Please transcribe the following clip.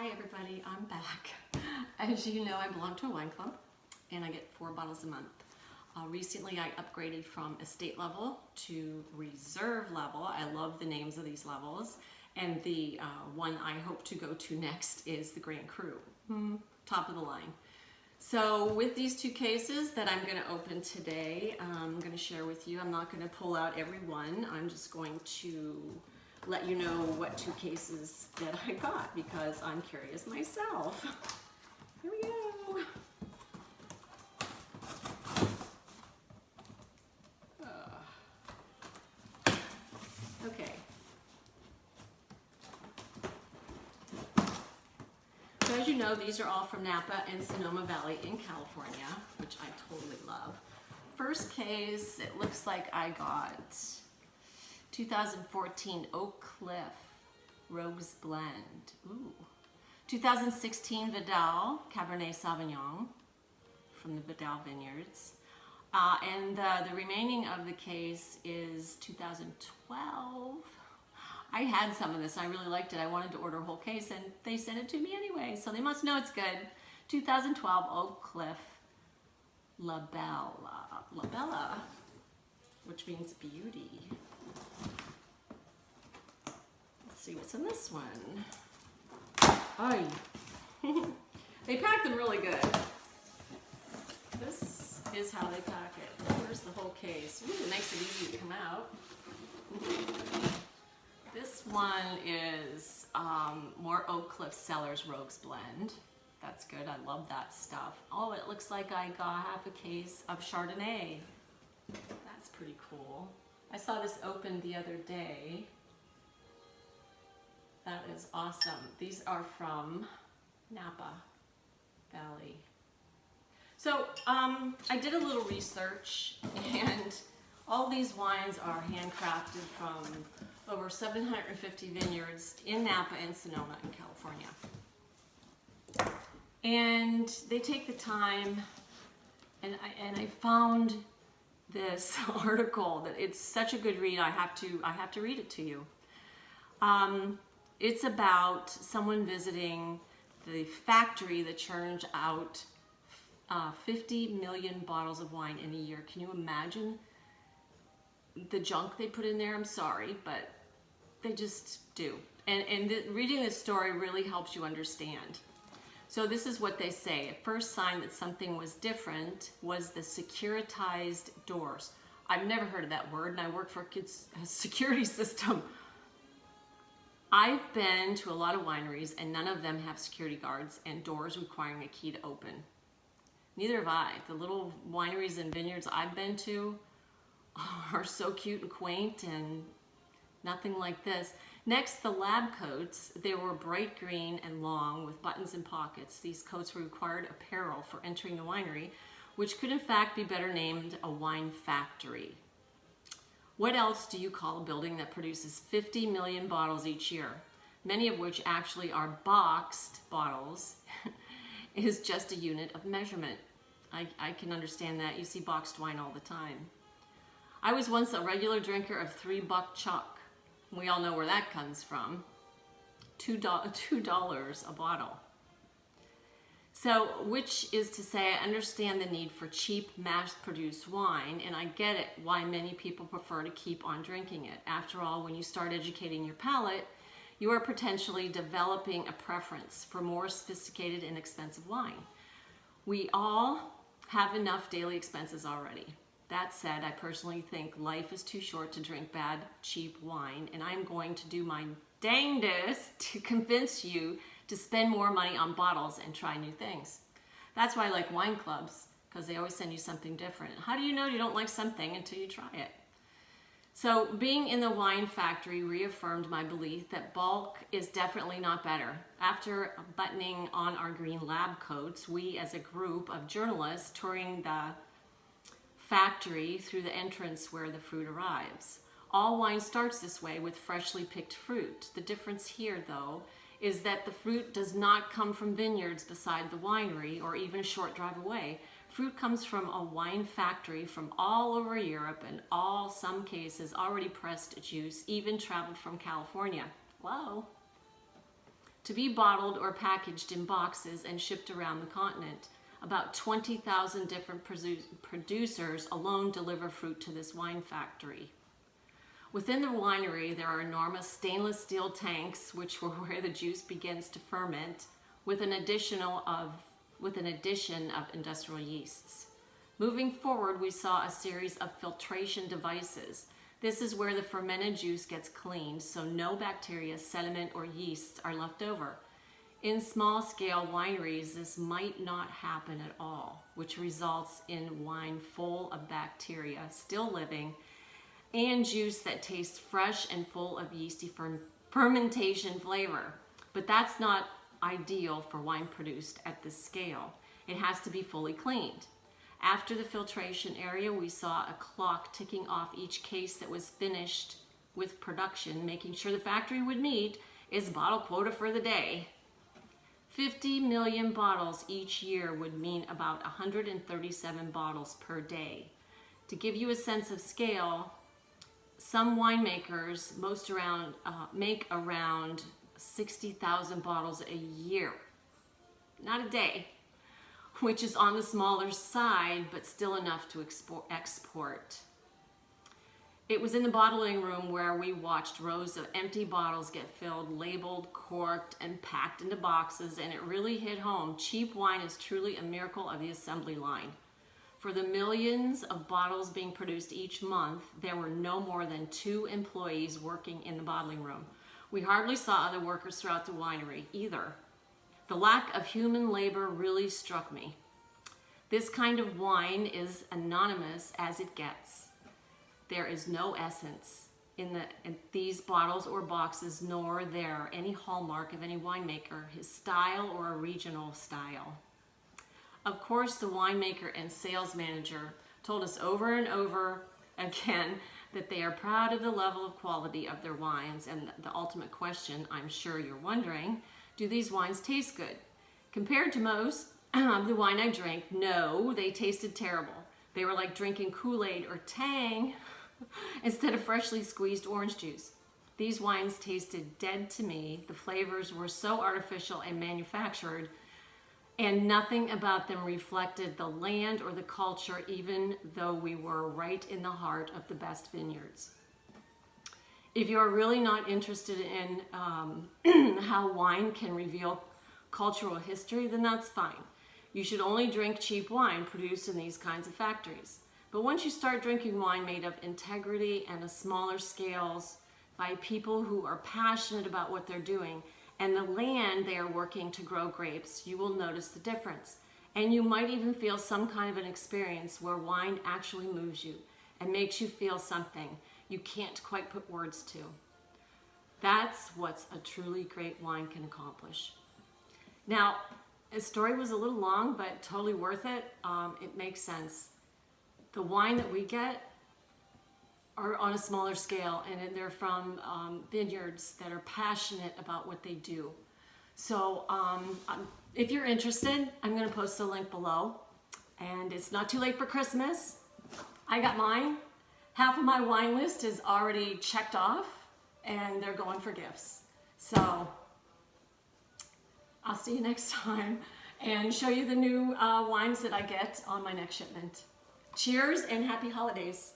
Hi everybody, I'm back. As you know, I belong to a wine club and I get 4 bottles a month. Recently I upgraded from estate level to reserve level. I love the names of these levels, and the one I hope to go to next is the Grand Cru, top of the line. So with these 2 cases that I'm going to open today, I'm going to share with you. I'm not going to pull out every one. I'm just going to let you know what 2 cases that I got because I'm curious myself. Here we go. Okay. So as you know, these are all from Napa and Sonoma Valley in California, which I totally love. First case, it looks like I got 2014 Oak Cliff Rogues Blend. Ooh. 2016 Vidal Cabernet Sauvignon from the Vidal Vineyards. And the remaining of the case is 2012. I had some of this. I really liked it. I wanted to order a whole case, and they sent it to me anyway, so they must know it's good. 2012 Oak Cliff La Bella, which means beauty. Let's see what's in this one. Oh, they pack them really good. This is how they pack it. Here's the whole case. Ooh, it makes it easy to come out. This one is more Oak Cliff Cellars Rogues Blend. That's good. I love that stuff. Oh, it looks like I got half a case of Chardonnay. That's pretty cool. I saw this open the other day. That is awesome. These are from Napa Valley. So I did a little research, and all these wines are handcrafted from over 750 vineyards in Napa and Sonoma in California. And they take the time, and I found this article that it's such a good read. I have to read it to you. It's about someone visiting the factory that churns out 50 million bottles of wine in a year. Can you imagine the junk they put in there? I'm sorry, but they just do. And reading this story really helps you understand. So this is what they say. A first sign that something was different was the securitized doors. I've never heard of that word, and I work for a security system. I've been to a lot of wineries, and none of them have security guards and doors requiring a key to open. Neither have I. The little wineries and vineyards I've been to are so cute and quaint, and nothing like this. Next, the lab coats. They were bright green and long with buttons and pockets. These coats were required apparel for entering the winery, which could in fact be better named a wine factory. What else do you call a building that produces 50 million bottles each year, many of which actually are boxed bottles, is just a unit of measurement. I can understand that. You see boxed wine all the time. I was once a regular drinker of $3 Chuck. We all know where that comes from. $2 a bottle. So, which is to say, I understand the need for cheap, mass-produced wine, and I get it why many people prefer to keep on drinking it. After all, when you start educating your palate, you are potentially developing a preference for more sophisticated and expensive wine. We all have enough daily expenses already. That said, I personally think life is too short to drink bad, cheap wine, and I'm going to do my dangdest to convince you to spend more money on bottles and try new things. That's why I like wine clubs, because they always send you something different. How do you know you don't like something until you try it? So being in the wine factory reaffirmed my belief that bulk is definitely not better. After buttoning on our green lab coats, we as a group of journalists touring the factory through the entrance where the fruit arrives. All wine starts this way with freshly picked fruit. The difference here, though, is that the fruit does not come from vineyards beside the winery or even a short drive away. Fruit comes from a wine factory from all over Europe, and some cases already pressed juice even traveled from California. Whoa. to be bottled or packaged in boxes and shipped around the continent. About 20,000 different producers alone deliver fruit to this wine factory. Within the winery, there are enormous stainless steel tanks, which were where the juice begins to ferment, with an addition of industrial yeasts. Moving forward, we saw a series of filtration devices. This is where the fermented juice gets cleaned, so no bacteria, sediment, or yeasts are left over. In small-scale wineries, this might not happen at all, which results in wine full of bacteria still living, and juice that tastes fresh and full of yeasty fermentation flavor. But that's not ideal for wine produced at this scale. It has to be fully cleaned. After the filtration area, we saw a clock ticking off each case that was finished with production, making sure the factory would meet its bottle quota for the day. 50 million bottles each year would mean about 137 bottles per day. To give you a sense of scale, some winemakers make around 60,000 bottles a year, not a day, which is on the smaller side, but still enough to export. It was in the bottling room where we watched rows of empty bottles get filled, labeled, corked, and packed into boxes, and it really hit home. Cheap wine is truly a miracle of the assembly line. For the millions of bottles being produced each month, there were no more than 2 employees working in the bottling room. We hardly saw other workers throughout the winery either. The lack of human labor really struck me. This kind of wine is anonymous as it gets. There is no essence in these bottles or boxes, nor there any hallmark of any winemaker, his style or a regional style. Of course, the winemaker and sales manager told us over and over again that they are proud of the level of quality of their wines, and the ultimate question, I'm sure you're wondering, do these wines taste good? Compared to most of the wine I drank, no, they tasted terrible. They were like drinking Kool-Aid or Tang instead of freshly squeezed orange juice. These wines tasted dead to me. The flavors were so artificial and manufactured, and nothing about them reflected the land or the culture, even though we were right in the heart of the best vineyards. If you're really not interested in how wine can reveal cultural history, then that's fine. You should only drink cheap wine produced in these kinds of factories. But once you start drinking wine made of integrity and a smaller scales by people who are passionate about what they're doing and the land they are working to grow grapes, you will notice the difference. And you might even feel some kind of an experience where wine actually moves you and makes you feel something you can't quite put words to. That's what a truly great wine can accomplish. Now, the story was a little long, but totally worth it. It makes sense. The wine that we get are on a smaller scale, and they're from vineyards that are passionate about what they do. So if you're interested, I'm going to post a link below. And it's not too late for Christmas. I got mine. Half of my wine list is already checked off, and they're going for gifts. So I'll see you next time and show you the new wines that I get on my next shipment. Cheers and happy holidays.